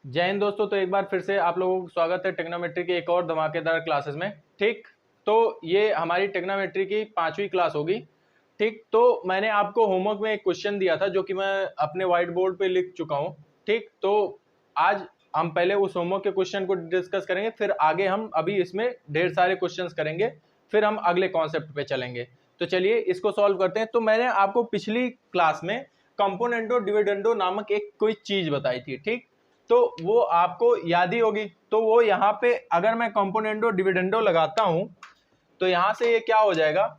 जय हिंद दोस्तों। तो एक बार फिर से आप लोगों को स्वागत है ट्रिग्नोमेट्री की एक और धमाकेदार क्लासेस में। ठीक, तो ये हमारी ट्रिग्नोमेट्री की 5वीं क्लास होगी। ठीक, तो मैंने आपको होमवर्क में एक क्वेश्चन दिया था जो कि मैं अपने व्हाइट बोर्ड पे लिख चुका हूँ। ठीक, तो आज हम पहले उस होमवर्क के क्वेश्चन को डिस्कस करेंगे, फिर आगे हम अभी इसमें ढेर सारे क्वेश्चंस करेंगे, फिर हम अगले कॉन्सेप्ट पे चलेंगे। तो चलिए इसको सॉल्व करते हैं। तो मैंने आपको पिछली क्लास में कंपोनेंडो डिविडेंडो नामक एक कोई चीज बताई थी। ठीक, तो वो आपको याद ही होगी। तो वो यहाँ पे अगर मैं कंपोनेंडो डिविडेंडो लगाता हूं तो यहाँ से ये क्या हो जाएगा,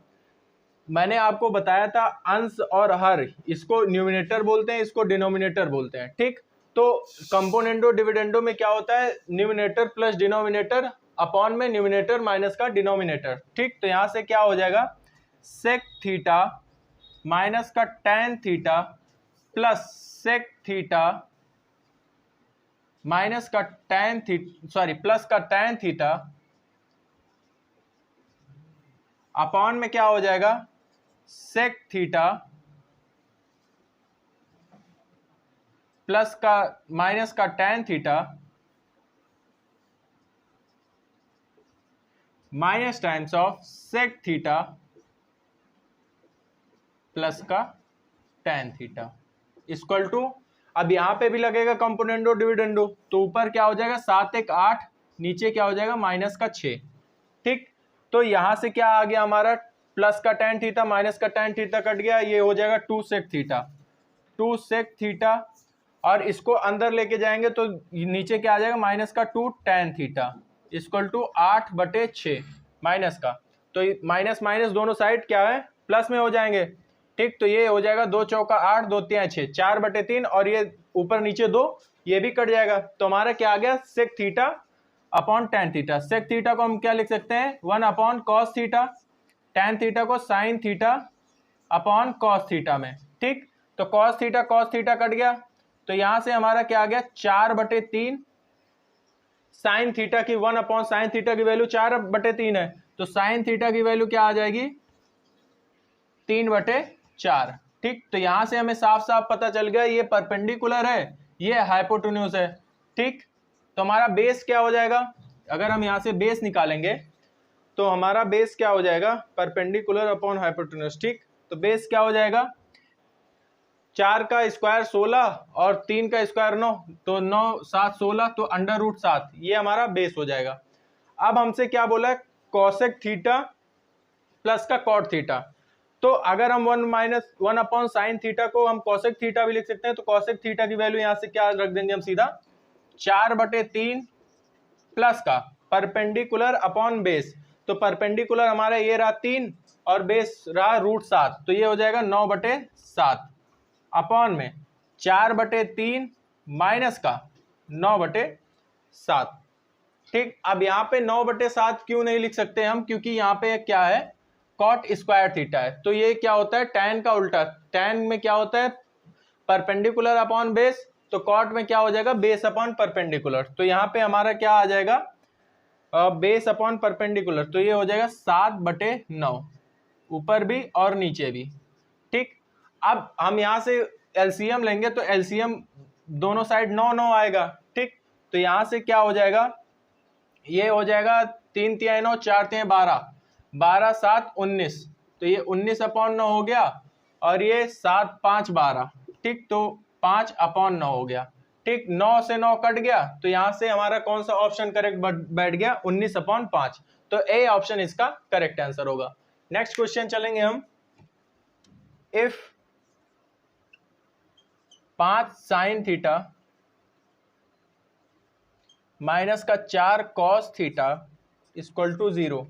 मैंने आपको बताया था अंश और हर, इसको न्यूमिनेटर बोलते हैं, इसको डिनोमिनेटर बोलते हैं। ठीक, तो कंपोनेंडो डिविडेंडो में क्या होता है, न्यूमिनेटर प्लस डिनोमिनेटर अपॉन में न्यूमिनेटर माइनस का डिनोमिनेटर। ठीक, तो यहाँ से क्या हो जाएगा, सेक थीटा माइनस का tan theta plus sec theta minus का टैन थीटा प्लस का टैन थीटा अपॉन में क्या हो जाएगा, सेक थीटा प्लस का माइनस का tan theta minus times of sec theta plus का टैन थीटा इक्वल टू, अब यहां पे भी लगेगा कंपोनेंडो डिविडेंडो, तो ऊपर क्या हो जाएगा 7 1 8, नीचे क्या हो जाएगा माइनस का 6। ठीक, तो यहां से क्या आ गया हमारा, प्लस का टैन थीटा माइनस का टैन थीटा कट गया, ये हो जाएगा 2 सेक थीटा, 2 सेक थीटा, और इसको अंदर लेके जाएंगे तो नीचे क्या आ जाएगा माइनस का 2 tan theta equal to 8/6 minus का, तो माइनस माइनस दोनों साइड क्या है प्लस में हो जाएंगे। ठीक, तो ये हो जाएगा 2 चौका 8, 2 तिया 6, 4/3, और ये ऊपर नीचे 2, ये भी कट जाएगा। तो हमारा क्या आ गया, sec theta upon tan theta. Sec theta को हम क्या लिख सकते हैं, 1 upon cos theta, tan theta को sine theta upon cos theta में। ठीक, तो कॉस थीटा कट गया, तो यहां से हमारा क्या आ गया 4/3, साइन थीटा की 1 अपॉन साइन थीटा की वैल्यू 4/3 है, तो साइन थीटा की वैल्यू क्या आ जाएगी 3/4। ठीक, तो यहां से हमें साफ साफ पता चल गया ये परपेंडिकुलर है, ये हाइपोटेन्यूज है। ठीक, तो हमारा बेस क्या हो जाएगा, अगर हम यहां से बेस निकालेंगे तो हमारा बेस क्या हो जाएगा, परपेंडिकुलर अपॉन हाइपोटेन्यूज। ठीक, तो बेस क्या हो जाएगा, 4 का स्क्वायर 16 और 3 का स्क्वायर 9, तो 9 7 16, तो √7, ये हमारा बेस हो जाएगा। अब हमसे क्या बोला है, कॉसेक थीटा प्लस का कॉट थीटा, तो अगर हम 1 अपॉन साइन थीटा को हम कॉसेक थीटा भी लिख सकते हैं, तो कॉसेक थीटा की वैल्यू यहां से क्या रख देंगे हम सीधा 4/3 प्लस का परपेंडिकुलर अपॉन बेस, तो परपेंडिकुलर हमारा ये रहा 3 और बेस रहा √7, तो ये हो जाएगा 9/7 अपॉन में 4/3 माइनस का 9/7। ठीक, अब यहाँ पे 9/7 क्यों नहीं लिख सकते हम, क्योंकि यहाँ पे क्या है कॉट स्क्वायर थीटा है, तो ये क्या होता है टैन का उल्टा, टैन में क्या होता है परपेंडिकुलर अपॉन बेस, तो कॉट में क्या हो जाएगा बेस अपॉन परपेंडिकुलर, तो यहाँ पे हमारा क्या आ जाएगा बेस अपॉन परपेंडिकुलर, तो ये हो जाएगा 7/9 ऊपर भी और नीचे भी। ठीक, अब हम यहाँ से एलसीएम लेंगे तो एलसीएम दोनों साइड 9 9 आएगा। ठीक, तो यहाँ से क्या हो जाएगा, ये हो जाएगा 3 तिया 9, 4 तिया 12, 12 7 19, तो ये 19/9 हो गया, और ये 7 5 12। ठीक, तो 5/9 हो गया। ठीक, 9 से 9 कट गया, तो यहां से हमारा कौन सा ऑप्शन करेक्ट बैठ गया 19/5, तो ए ऑप्शन इसका करेक्ट आंसर होगा। नेक्स्ट क्वेश्चन चलेंगे हम, इफ 5 साइन थीटा माइनस का 4 कॉस थीटा इक्वल टू 0,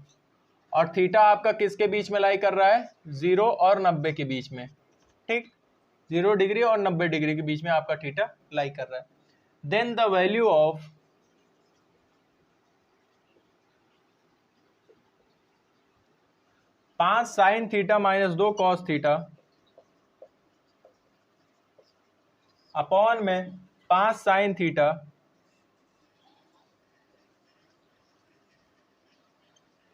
और थीटा आपका किसके बीच में लाई कर रहा है 0 और 90 के बीच में। ठीक, 0 डिग्री और 90 डिग्री के बीच में आपका थीटा लाई कर रहा है, देन द वैल्यू ऑफ पांच sign theta minus 2 cos theta upon में 5 साइन थीटा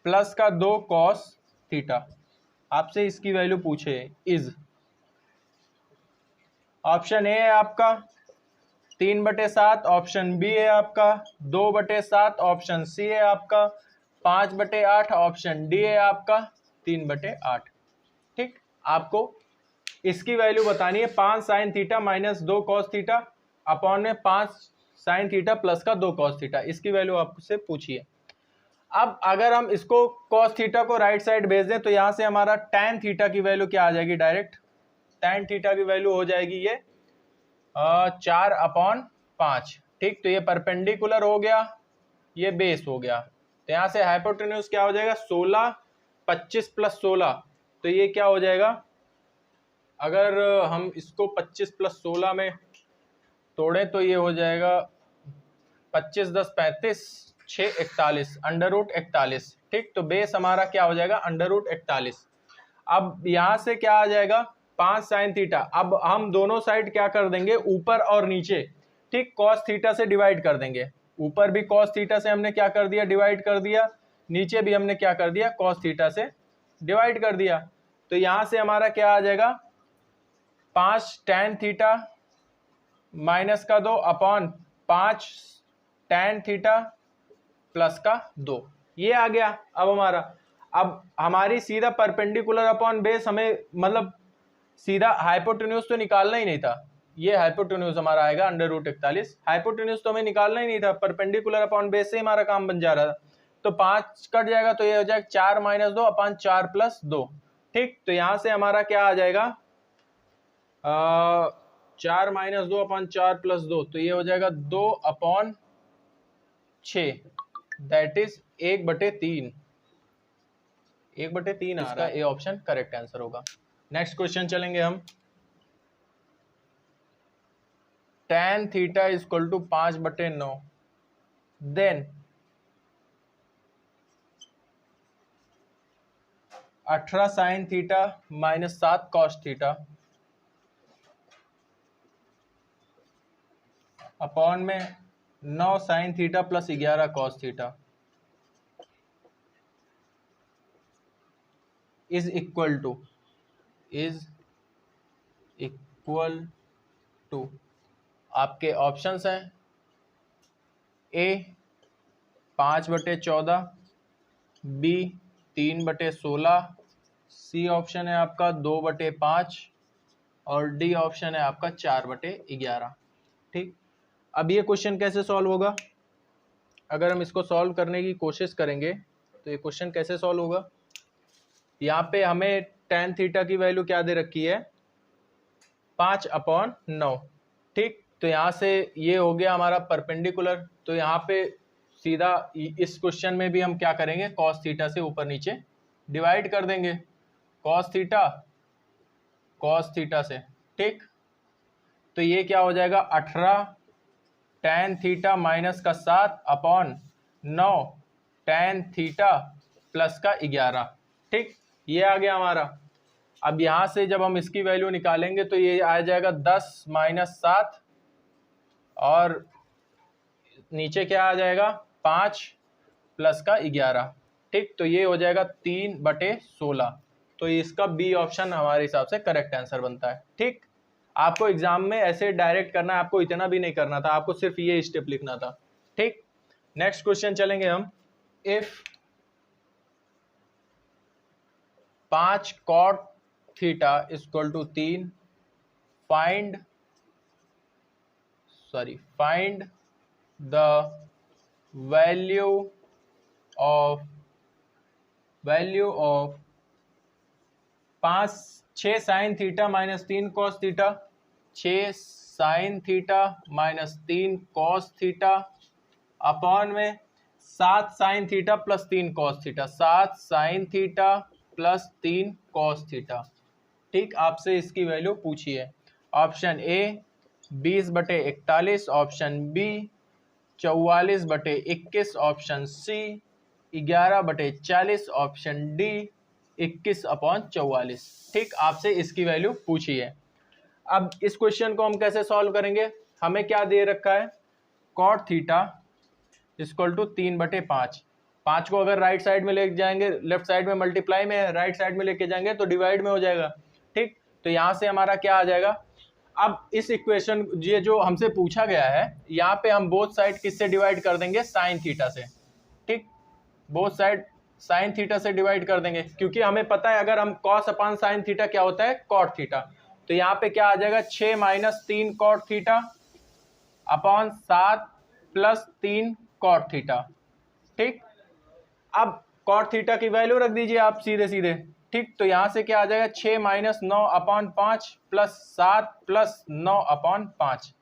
प्लस का 2 कॉस थीटा, आपसे इसकी वैल्यू पूछे इज, ऑप्शन ए है आपका 3/7 ऑप्शन बी है आपका, 2/7 ऑप्शन सी है आपका, 5/8 ऑप्शन डी है आपका, 3/8। ठीक, आपको इसकी वैल्यू बतानी है 5 sign theta minus 2 cos theta upon में 5 साइन थीटा प्लस का 2 कॉस थीटा, इसकी वैल्यू आपसे पूछिए। अब अगर हम इसको कॉस थीटा को राइट साइड भेज दें तो यहां से हमारा टैन थीटा की वैल्यू क्या आ जाएगी, डायरेक्ट टैन थीटा की वैल्यू हो जाएगी ये 4/5। ठीक, तो ये परपेंडिकुलर हो गया, ये बेस हो गया, तो यहां से हाइपोटेन्यूज क्या हो जाएगा 16, 25 + 16, तो ये क्या हो जाएगा, अगर हम इसको 25 + 16 में तोड़ें तो ये हो जाएगा 25 × 10 = 35, 6 = 41, √41। ठीक, तो बेस हमारा क्या हो जाएगा √41। अब यहां से क्या आ जाएगा 5 साइन थीटा, अब हम दोनों साइड क्या कर देंगे ऊपर और नीचे, ठीक, कॉस थीटा से डिवाइड कर देंगे। ऊपर भी कॉस थीटा से हमने क्या कर दिया, डिवाइड कर दिया, नीचे भी हमने क्या कर दिया, कॉस थीटा से डिवाइड कर दिया। तो यहां से हमारा क्या आ जाएगा 5 tan थीटा माइनस का 2 अपॉन 5 tan थीटा प्लस का 2, ये आ गया। अब हमारी सीधा परपेंडिकुलर अपॉन बेस, हमें मतलब सीधा हाइपोटेन्यूज तो निकालना ही नहीं था, ये हाइपोटेन्यूज हमारा आएगा √41। हाइपोटेन्यूज तो हमें निकालना ही नहीं था, परपेंडिकुलर अपॉन बेस से हमारा काम बन जा रहा था। तो 5 कट जाएगा तो ये हो जाएगा 4 - 2 अपॉन 4 + 2। ठीक, तो यहां से हमारा क्या आ जाएगा 4 - 2 अपॉन 4 + 2, तो ये हो जाएगा 2/6, दैट इज 1/3। 1/3 आ रहा है, ए ऑप्शन करेक्ट आंसर होगा। नेक्स्ट क्वेश्चन चलेंगे हम। tan theta = 5/9, then 18 sine theta minus 7 cos theta upon में 9 sine theta plus 11 cos theta is equal to आपके ऑप्शंस हैं ए 5/14, बी 3/16, सी ऑप्शन है आपका 2/5 और डी ऑप्शन है आपका 4/11। ठीक, अब ये क्वेश्चन कैसे सॉल्व होगा, अगर हम इसको सॉल्व करने की कोशिश करेंगे तो ये क्वेश्चन कैसे सॉल्व होगा। यहाँ पे हमें tan थीटा की वैल्यू क्या दे रखी है 5/9। ठीक, तो यहाँ से ये हो गया हमारा परपेंडिकुलर, तो यहाँ पे सीधा इस क्वेश्चन में भी हम क्या करेंगे cos थीटा से ऊपर नीचे डिवाइड कर देंगे, cos थीटा से। ठीक, तो ये क्या हो जाएगा 18 tan थीटा माइनस का 7 अपॉन 9 tan थीटा प्लस का 11। ठीक, ये आ गया हमारा। अब यहां से जब हम इसकी वैल्यू निकालेंगे तो ये आ जाएगा 10 - 7 और नीचे क्या आ जाएगा 5 प्लस का 11। ठीक, तो ये हो जाएगा 3/16, तो इसका बी ऑप्शन हमारे हिसाब से करेक्ट आंसर बनता है। ठीक, आपको एग्जाम में ऐसे डायरेक्ट करना है, आपको इतना भी नहीं करना था, आपको सिर्फ ये स्टेप लिखना था। ठीक, नेक्स्ट क्वेश्चन चलेंगे हम। If 5 cot theta = 3, find the value of 6 sine theta minus 3 cos theta, 6 sine theta minus 3 cos theta upon में 7 sine theta plus 3 cos theta, 7 sine theta plus 3 cos theta. ठीक, आपसे इसकी value पूछी है। Option A 20/41, option B 44/21, option C 11/40, option D 21/44। ठीक, आपसे इसकी value पूछी है। अब इस क्वेश्चन को हम कैसे सॉल्व करेंगे, हमें क्या दे रखा है cot थीटा = 3/5। 5 को अगर राइट साइड में लेके जाएंगे, लेफ्ट साइड में मल्टीप्लाई में है, राइट साइड में लेके जाएंगे तो डिवाइड में हो जाएगा। ठीक, तो यहां से हमारा क्या आ जाएगा अब इस इक्वेशन ये जो हमसे पूछा गया है, यहाँ पे हम बोथ साइड किससे डिवाइड कर देंगे, साइन थीटा से। ठीक, बोथ साइड साइन थीटा से डिवाइड कर देंगे, क्योंकि हमें पता है अगर हम कॉस अपान साइन थीटा क्या होता है, कॉट थीटा। तो यहाँ पे क्या आ जाएगा, 6 minus 3 cot theta upon 7 plus 3 cot theta. ठीक, अब कॉट थीटा की वैल्यू रख दीजिए आप सीधे सीधे। ठीक, तो यहां से क्या आ जाएगा, 6 minus 9 upon 5 plus 7 plus 9 upon 5।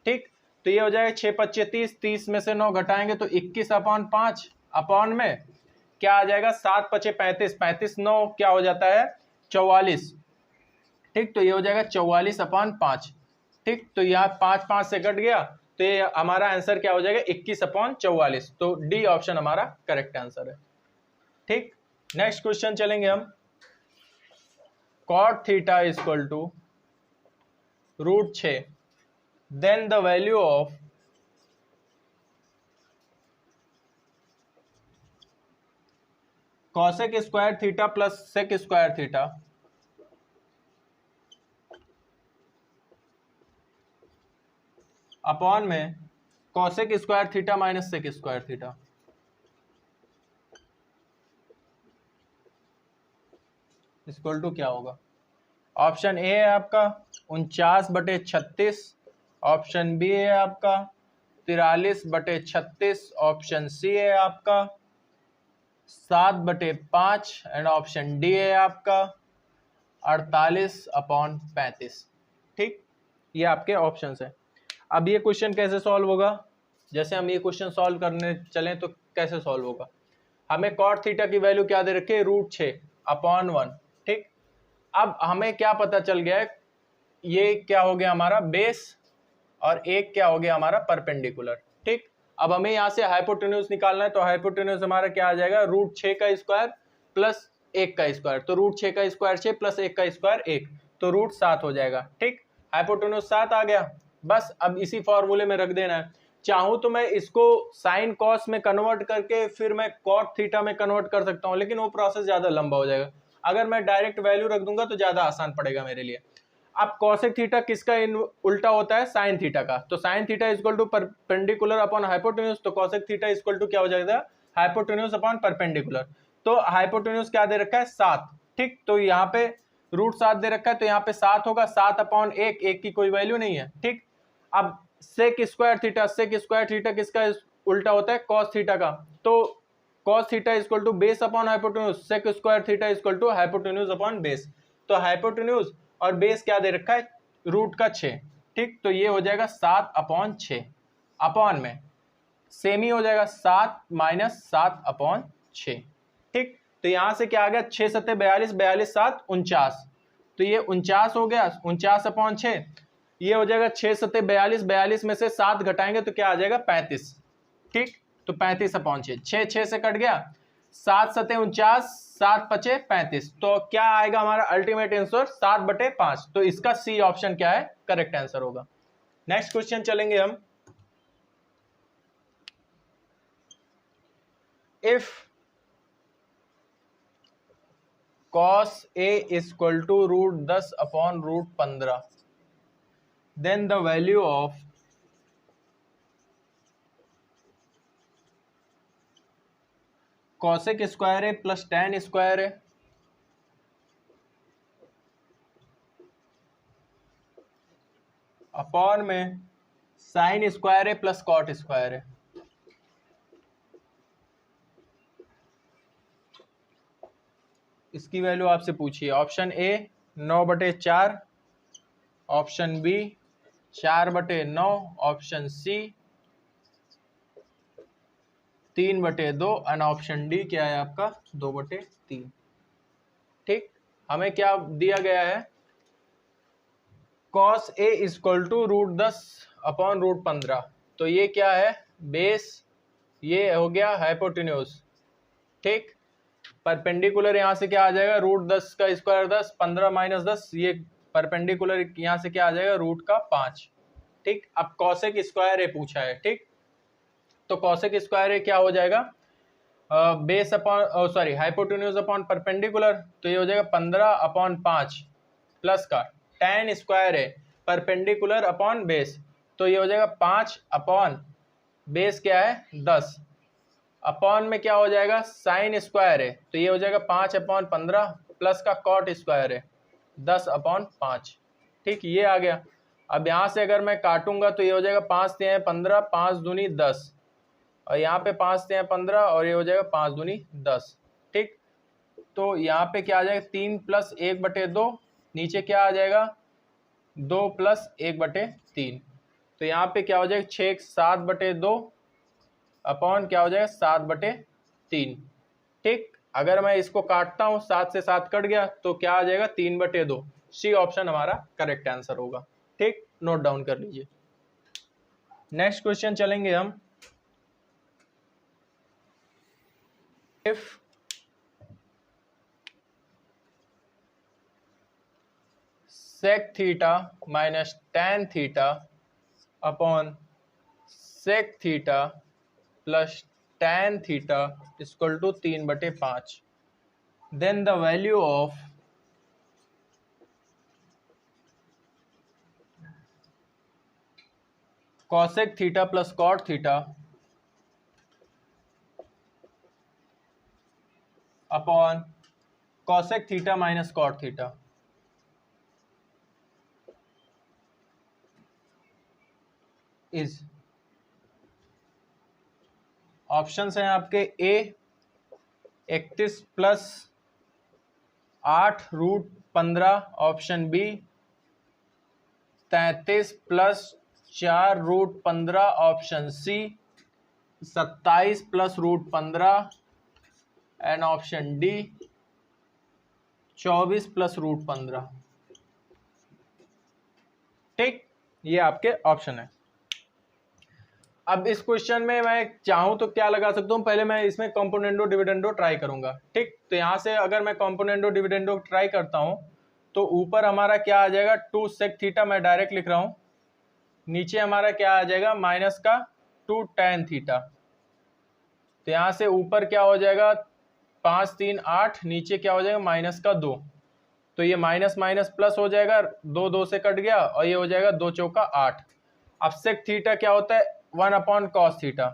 ठीक, तो ये हो जाएगा 6 पच्चे 30, 30 में से 9 घटाएंगे तो 21 अपॉन 5 अपॉन में क्या आ जाएगा, 7 पचे 35, 35 9 क्या हो जाता है, 44। ठीक, तो ये हो जाएगा 44 अपॉन 5। ठीक, तो यहाँ 5 5 से कट गया, तो ये हमारा आंसर क्या हो जाएगा, 21 अपॉन 44। तो डी ऑप्शन हमारा करेक्ट आंसर है। ठीक, नेक्स्ट क्वेश्चन चलेंगे हम। Cot theta is equal to √6, then the value of cosec square theta plus sec square theta upon में cosec square theta minus sec square theta. Equal to क्या होगा, option ए है आपका 49/36, option B है आपका 43/36, option C है आपका 7/5 and option D है आपका 48/35। ठीक, ये आपके ऑप्शंस है। अब ये क्वेश्चन कैसे सॉल्व होगा, जैसे हम ये क्वेश्चन सॉल्व करने चलें तो कैसे सॉल्व होगा, हमें कॉट थीटा की वैल्यू क्या दे रखी है, √6 अपॉन 1। ठीक, अब हमें क्या पता चल गया है, ये क्या हो गया हमारा बेस और एक क्या हो गया हमारा परपेंडिकुलर। ठीक, अब हमें यहाँ से हाइपोटेन्यूज निकालना है, तो हाइपोटेन्यूज हमारा क्या आ जाएगा, √6 का स्क्वायर प्लस 1 का स्क्वायर। तो √6 का स्क्वायर 6 प्लस 1 का स्क्वायर 1, तो √7 हो जाएगा। ठीक, हाइपोटेन्यूज 7 आ गया, बस अब इसी फॉर्मूले में रख देना है। चाहूं तो मैं इसको साइन कॉस में कन्वर्ट करके फिर मैं कॉट थीटा में कन्वर्ट कर सकता हूं, लेकिन वो प्रोसेस ज्यादा लंबा हो जाएगा। अगर मैं डायरेक्ट वैल्यू रख दूंगा तो ज्यादा आसान पड़ेगा मेरे लिए। अब कॉसेक थीटा किसका उल्टा होता है, साइन थीटा का। तो sine theta equal to perpendicular upon hypotenuse, तो कॉसेक थीटा इक्वल टू क्या हो जाएगा, हाइपोटेन्यूज अपॉन परपेंडिकुलर। तो हाइपोटेन्यूज क्या दे रखा है, 7। ठीक, तो यहाँ पे √7 दे रखा है, तो यहाँ पे 7 होगा, 7 अपॉन 1, 1 की कोई वैल्यू नहीं है। ठीक, अब sec square theta, sec square theta किसका उल्टा होता है, कॉस थीटा का। तो cos theta equal to base upon hypotenuse, sec square theta equal to hypotenuse upon base. तो हाइपोटेन्यूज और बेस क्या दे रखा है, रूट का 6। ठीक, तो ये हो जाएगा 7/6 अपॉन में सेम ही हो जाएगा 7 माइनस 7/6। ठीक, तो यहां से क्या आ गया, 6 7 42, 42 7 49, तो ये 49 हो गया, 49/6। ये हो जाएगा 6 7 42, 42 में से 7 घटाएंगे तो क्या आ जाएगा, 35। ठीक, तो 35/6, 6 6 से कट गया, 7 7 49, 7 5 35, तो क्या आएगा हमारा अल्टीमेट आंसर 7/5। तो इसका सी ऑप्शन क्या है, करेक्ट आंसर होगा। नेक्स्ट क्वेश्चन चलेंगे हम। If cos a equal to √10 upon √15, then the value of cosec square है प्लस tan स्क्वायर है अपॉन में साइन स्क्वायर है प्लस कॉट स्क्वायर है। इसकी वैल्यू आपसे पूछिए, option A 9/4, option B 4/9, option C 3/2 and option D क्या है आपका 2/3। ठीक, हमें क्या दिया गया है, cos a equal to √10 upon √15, तो ये क्या है, बेस, ये हो गया हाइपोटेन्यूज। ठीक, परपेंडिकुलर यहाँ से क्या आ जाएगा, √10 का स्क्वायर 10, 15 माइनस 10, ये परपेंडिकुलर यहाँ से क्या आ जाएगा, √5। ठीक, अब कॉसेक स्क्वायर ए पूछा है। ठीक, तो कॉसेक स्क्वायर ए क्या हो जाएगा, base upon sorry hypotenuse upon perpendicular, तो ये हो जाएगा 15/5 प्लस का tan स्क्वायर है, परपेंडिकुलर अपॉन बेस, तो ये हो जाएगा 5 अपॉन बेस क्या है 10, अपॉन में क्या हो जाएगा साइन स्क्वायर है, तो ये हो जाएगा 5 अपॉन 15 प्लस का कॉट स्क्वायर है 10 अपॉन 5। ठीक, ये आ गया। अब यहाँ से अगर मैं काटूंगा तो ये हो जाएगा 5 3 15, 5 दूनी 10, और यहाँ पे 5 3 15 और ये हो जाएगा 5 दूनी 10। ठीक, तो यहाँ पे क्या आ जाएगा 3 प्लस 1/2, नीचे क्या आ जाएगा 2 प्लस 1/3, तो यहाँ पे क्या हो जाएगा 6 7/2 अपॉन क्या हो जाएगा 7/3। ठीक, अगर मैं इसको काटता हूँ 7 से 7 कट गया तो क्या आ जाएगा 3/2। सी ऑप्शन हमारा करेक्ट आंसर होगा। ठीक, नोट डाउन कर लीजिए। नेक्स्ट क्वेश्चन चलेंगे हम। If sec theta minus tan theta upon sec theta plus tan theta equal to 3/5, then the value of cosec theta plus cot theta upon cosec theta minus cot theta is, options हैं आपके A 31 plus 8√15, option B 33 plus 4√15, option C 27 plus √15, and option D 24 plus √15। ठीक, ये आपके option है। अब इस question में मैं चाहूं तो क्या लगा सकता हूं, पहले मैं इसमें कंपोनेंडो डिविडेंडो ट्राई करूंगा। ठीक, तो यहां से अगर मैं कंपोनेंडो डिविडेंडो ट्राई करता हूं तो ऊपर हमारा क्या आ जाएगा 2 sec थीटा, मैं डायरेक्ट लिख रहा हूं, नीचे हमारा क्या आ जाएगा माइनस का 2 tan थीटा, तो यहां से ऊपर क्या हो जाएगा 5 3 8, नीचे क्या हो जाएगा माइनस का 2, तो ये माइनस माइनस प्लस हो जाएगा, 2 2 से कट गया और ये हो जाएगा 2 चौका 8। अब सेक थीटा क्या होता है 1 upon cos theta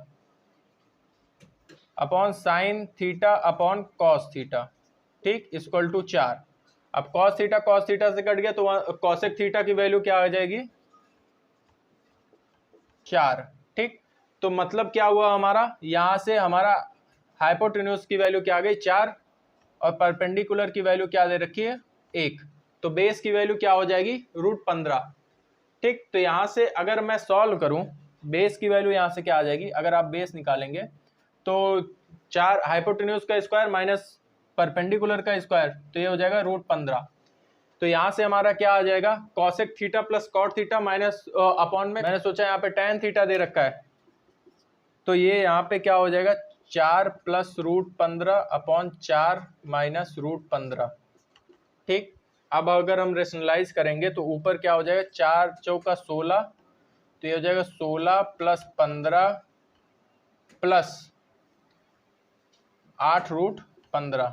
upon sine theta upon cos theta, ठीक, इक्वल टू 4। अब कॉस थीटा से कट गया तो कॉसेक थीटा की वैल्यू क्या आ जाएगी 4। ठीक, तो मतलब क्या हुआ हमारा, यहां से हमारा हाइपोटेन्यूज की वैल्यू क्या आ गई 4 और परपेंडिकुलर की वैल्यू क्या दे रखी है 1, तो बेस की वैल्यू क्या हो जाएगी √15। ठीक, तो यहां से अगर मैं सॉल्व करूं बेस की वैल्यू यहां से क्या आ जाएगी, अगर आप बेस निकालेंगे तो 4 हाइपोटेन्यूज का स्क्वायर माइनस परपेंडिकुलर का स्क्वायर, तो ये हो जाएगा √15। तो यहां से हमारा क्या आ जाएगा cosec theta plus cot theta minus upon में मैंने सोचा यहाँ पे tan थीटा दे रखा है, तो ये यहाँ पे क्या हो जाएगा 4 प्लस √15 अपॉन 4 माइनस √15। ठीक, अब अगर हम रेशनलाइज करेंगे तो ऊपर क्या हो जाएगा 4 चौका 16, तो ये हो जाएगा 16 प्लस 15 प्लस 8√15,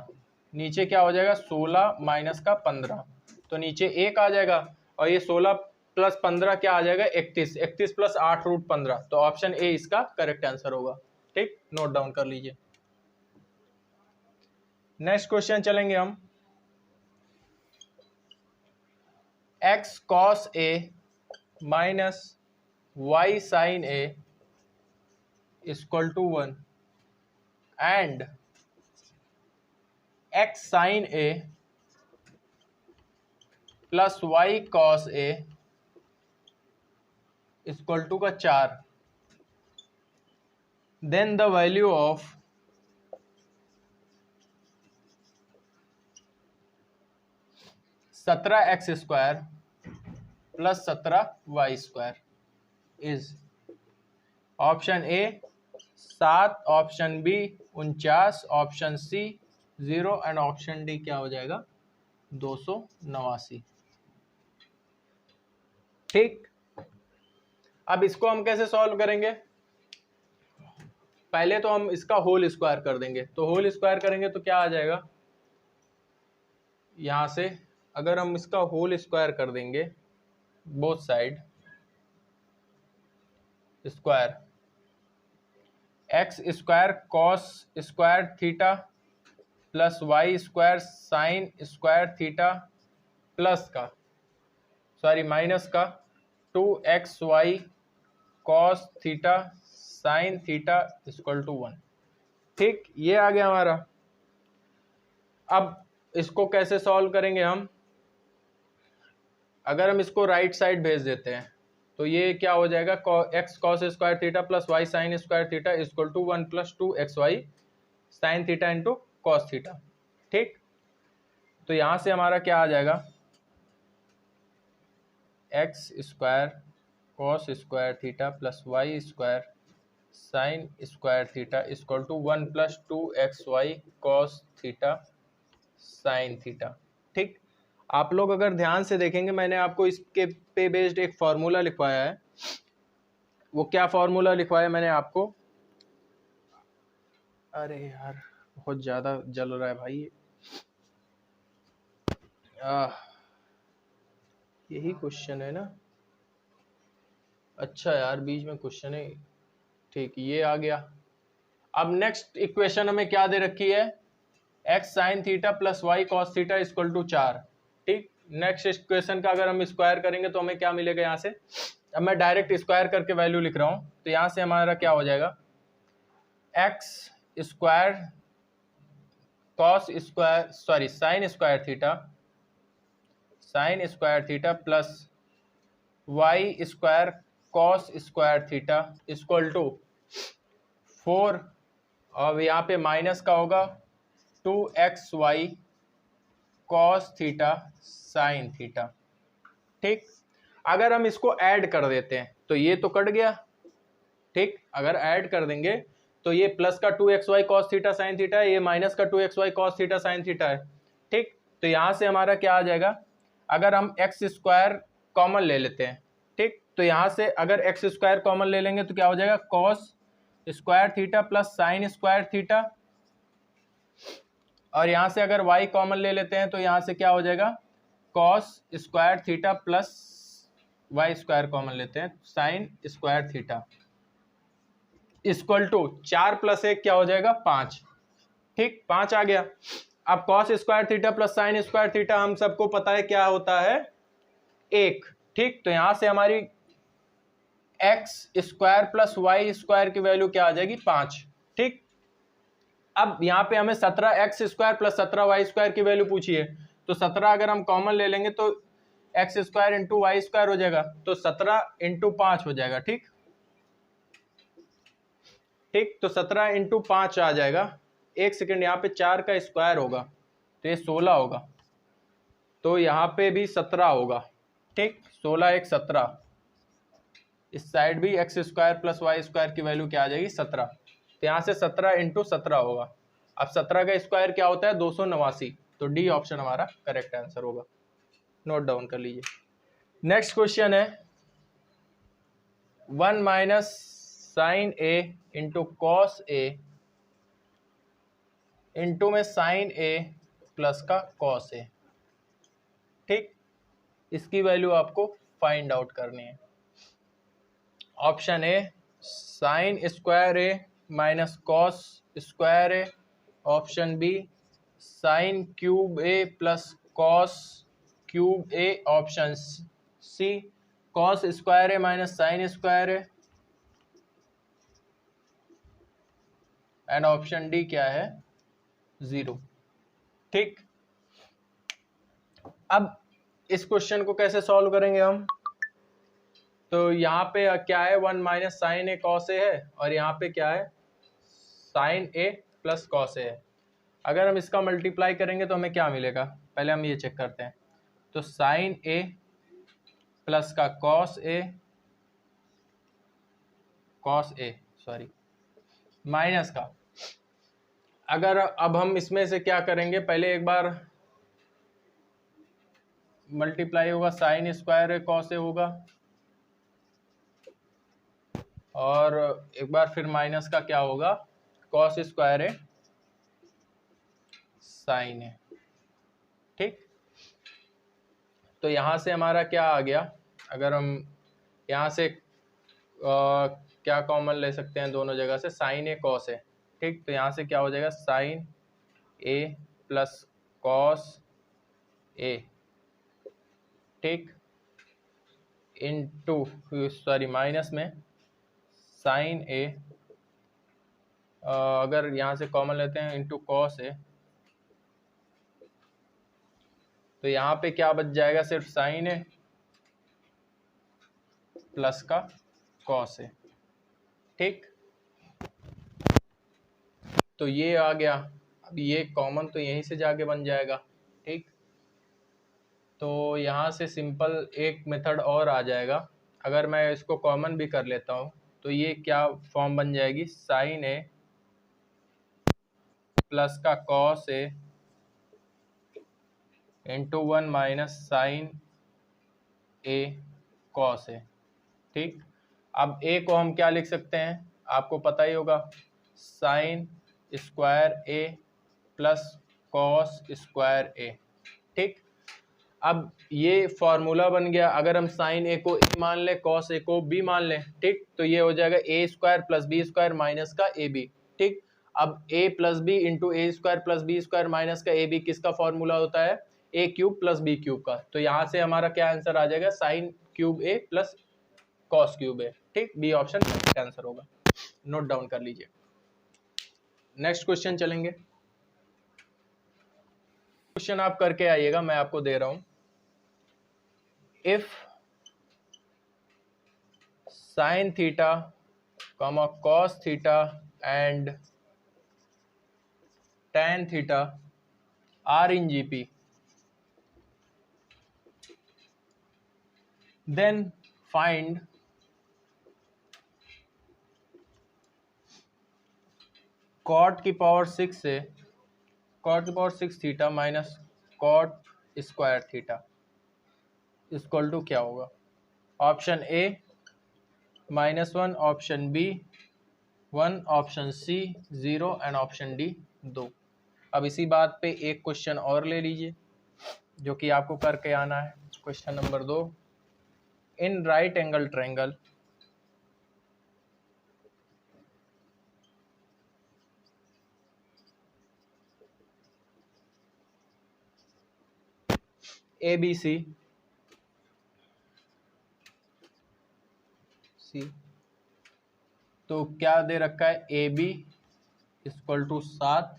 नीचे क्या हो जाएगा 16 माइनस का 15, तो नीचे 1 आ जाएगा, और ये 16 प्लस 15 क्या आ जाएगा 31, 31 प्लस 8√15, तो ऑप्शन ए इसका करेक्ट आंसर होगा। ठीक, नोट डाउन कर लीजिए। नेक्स्ट क्वेश्चन चलेंगे हम। x cos a minus y sin a equal to 1 and x sin a plus y cos a equal to का 4, then the value of (17x² plus 17y² is, option A 7, option B 49, option C 0 and option D क्या हो जाएगा 289। ठीक, अब इसको हम कैसे solve करेंगे, पहले तो हम इसका होल स्क्वायर कर देंगे, तो होल स्क्वायर करेंगे तो क्या आ जाएगा, यहां से अगर हम इसका होल स्क्वायर कर देंगे both side square x square cos square theta plus y square sine square theta plus का माइनस का 2xy cos theta sine theta equal to 1। ठीक, ये आ गया हमारा। अब इसको कैसे सॉल्व करेंगे हम? अगर हम इसको राइट साइड भेज देते हैं तो ये क्या हो जाएगा, x cos square theta plus y sine square theta equal to 1 plus 2xy sine theta into cos theta. ठीक, तो यहां से हमारा क्या आ जाएगा, x square cos square theta plus y square sine square theta equal to 1 plus 2xy cos theta sine theta. ठीक, आप लोग अगर ध्यान से देखेंगे मैंने आपको इसके पे बेस्ड एक फॉर्मूला लिखवाया है। वो क्या फॉर्मूला लिखवाया मैंने आपको, अरे यार बहुत ज़्यादा जल रहा है भाई, यही क्वेश्चन है ना? अच्छा यार बीच में क्वेश्चन है। ठीक, ये आ गया। अब नेक्स्ट इक्वेशन हमें क्या दे रखी है, x sine theta plus y cos theta equal to 4। ठीक, नेक्स्ट इक्वेशन का अगर हम स्क्वायर करेंगे तो हमें क्या मिलेगा यहाँ से। अब मैं डायरेक्ट स्क्वायर करके वैल्यू लिख रहा हूँ, तो यहाँ से हमारा क्या हो जाएगा, x square cos square sine square theta plus y square cos square theta equal to 4, और यहाँ पे माइनस का होगा 2xy cos theta sine theta. ठीक, अगर हम इसको ऐड कर देते हैं तो ये तो कट गया। ठीक, अगर ऐड कर देंगे तो ये प्लस का 2xy cos theta sine theta है, ये माइनस का 2xy cos theta sine theta है। ठीक, तो यहाँ से हमारा क्या आ जाएगा, अगर हम एक्स स्क्वायर कॉमन ले लेते हैं, ठीक, तो यहाँ से अगर एक्स स्क्वायर कॉमन ले लेंगे तो क्या हो जाएगा, cos square theta plus sign square theta, और यहाँ से अगर y कॉमन ले लेते हैं तो यहाँ से क्या हो जाएगा, cos square theta plus y square common लेते हैं sine square theta equal to 4 plus 1 क्या हो जाएगा, 5। ठीक, 5 आ गया। अब cos square theta plus sign square theta हम सबको पता है क्या होता है, 1। ठीक, तो यहां से हमारी x square plus y square की वैल्यू क्या आ जाएगी, 5। ठीक, अब यहाँ पे हमें 17x square plus 17y square की वैल्यू पूछी है, तो 17 अगर हम कॉमन ले लेंगे तो x square into y square हो जाएगा, तो 17 इंटू 5 हो जाएगा। ठीक, ठीक, तो 17 इंटू 5 आ जाएगा। एक सेकेंड, यहाँ पे 4 का स्क्वायर होगा तो ये 16 होगा, तो यहाँ पे भी 17 होगा। ठीक, 16 एक 17, इस साइड भी x square plus y square की वैल्यू क्या आ जाएगी, 17। तो यहाँ से 17 इंटू 17 होगा। अब 17 का स्क्वायर क्या होता है, 289, तो डी ऑप्शन हमारा करेक्ट आंसर होगा। नोट डाउन कर लीजिए। नेक्स्ट क्वेश्चन है 1 minus sine A into cos A into में साइन ए प्लस का कॉस ए। ठीक, इसकी वैल्यू आपको फाइंड आउट करनी है। Option A sine square A minus cos square A, option B sine cube A plus cos cube A, option C cos square A minus sine square A, and option D क्या है, 0। ठीक, अब इस question को कैसे solve करेंगे हम, तो यहाँ पे क्या है, 1 minus sine A cos A है, और यहाँ पे क्या है, sign A plus cos A है। अगर हम इसका मल्टीप्लाई करेंगे तो हमें क्या मिलेगा, पहले हम ये चेक करते हैं। तो साइन ए प्लस का कॉस ए माइनस का, अगर अब हम इसमें से क्या करेंगे, पहले एक बार मल्टीप्लाई होगा, sign square A cos A होगा, और एक बार फिर माइनस का क्या होगा, कॉस स्क्वायर ए साइन ए। ठीक, तो यहां से हमारा क्या आ गया, अगर हम यहाँ से क्या कॉमन ले सकते हैं दोनों जगह से, साइन ए कॉस ए, ठीक। तो यहाँ से क्या हो जाएगा, sign A plus cos A, ठीक, इनटू सॉरी माइनस में साइन ए, अगर यहाँ से कॉमन लेते हैं इनटू कॉस ए, तो यहाँ पे क्या बच जाएगा, सिर्फ साइन ए प्लस का कॉस ए, ठीक। तो ये आ गया। अब ये कॉमन तो यहीं से जाके बन जाएगा, ठीक। तो यहाँ से सिंपल एक मेथड और आ जाएगा, अगर मैं इसको कॉमन भी कर लेता हूँ तो ये क्या फॉर्म बन जाएगी, साइन ए प्लस का cos A into 1 minus sine A cos A, ठीक। अब ए को हम क्या लिख सकते हैं, आपको पता ही होगा, साइन स्क्वायर ए प्लस कॉस स्क्वायर ए, ठीक। अब ये फॉर्मूला बन गया, अगर हम साइन ए को ए मान लें, कॉस ए को बी मान लें, ठीक, तो ये हो जाएगा A square plus B square minus का ए बी, ठीक। अब A plus B into A square plus B square minus का ए बी किसका फॉर्मूला होता है, A cube plus B cube का। तो यहाँ से हमारा क्या आंसर आ जाएगा, sine cube A plus cos cube A, ठीक। बी ऑप्शन का आंसर होगा, नोट डाउन कर लीजिए। नेक्स्ट क्वेश्चन चलेंगे। क्वेश्चन आप करके आइएगा, मैं आपको दे रहा हूं। If sine theta comma cos theta and tan theta are in GP, then find cot की पावर 6 से cot की power 6 theta minus cot square theta equal to क्या होगा। Option A -1, option B 1, option C 0 and option D 2। अब इसी बात पे एक क्वेश्चन और ले लीजिए जो कि आपको करके आना है। Question number 2, in right angle triangle ABC तो क्या दे रखा है, AB equal to 7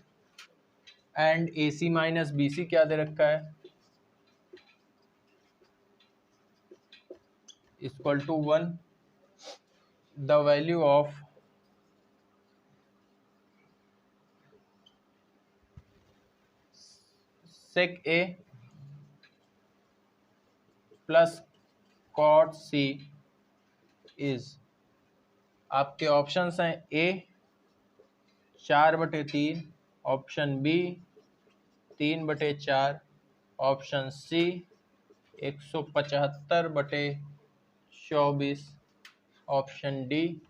and AC minus BC क्या दे रखा है, equal to 1। The value of sec A plus cot C is, आपके ऑप्शंस हैं A 4/3, option B 3/4, option C 175/24, option D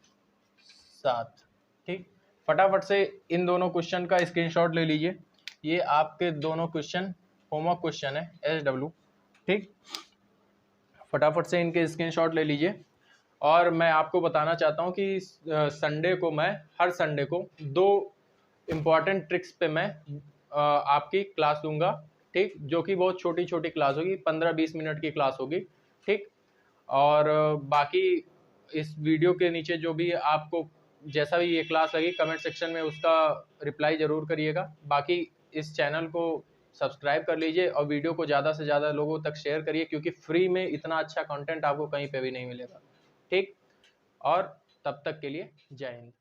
7, ठीक। फटाफट से इन दोनों क्वेश्चन का स्क्रीनशॉट ले लीजिए, ये आपके दोनों क्वेश्चन होमवर्क क्वेश्चन है SW, ठीक। फटाफट से इनके स्क्रीनशॉट ले लीजिए। और मैं आपको बताना चाहता हूँ कि संडे को मैं हर संडे को 2 इम्पॉर्टेंट ट्रिक्स पे मैं आपकी क्लास दूंगा, ठीक, जो कि बहुत छोटी छोटी क्लास होगी, 15-20 मिनट की क्लास होगी, ठीक। और बाकी इस वीडियो के नीचे जो भी आपको जैसा भी ये क्लास लगी कमेंट सेक्शन में उसका रिप्लाई ज़रूर करिएगा। बाकी इस चैनल को सब्सक्राइब कर लीजिए और वीडियो को ज़्यादा से ज़्यादा लोगों तक शेयर करिए, क्योंकि फ्री में इतना अच्छा कंटेंट आपको कहीं पे भी नहीं मिलेगा, ठीक। और तब तक के लिए जय हिंद।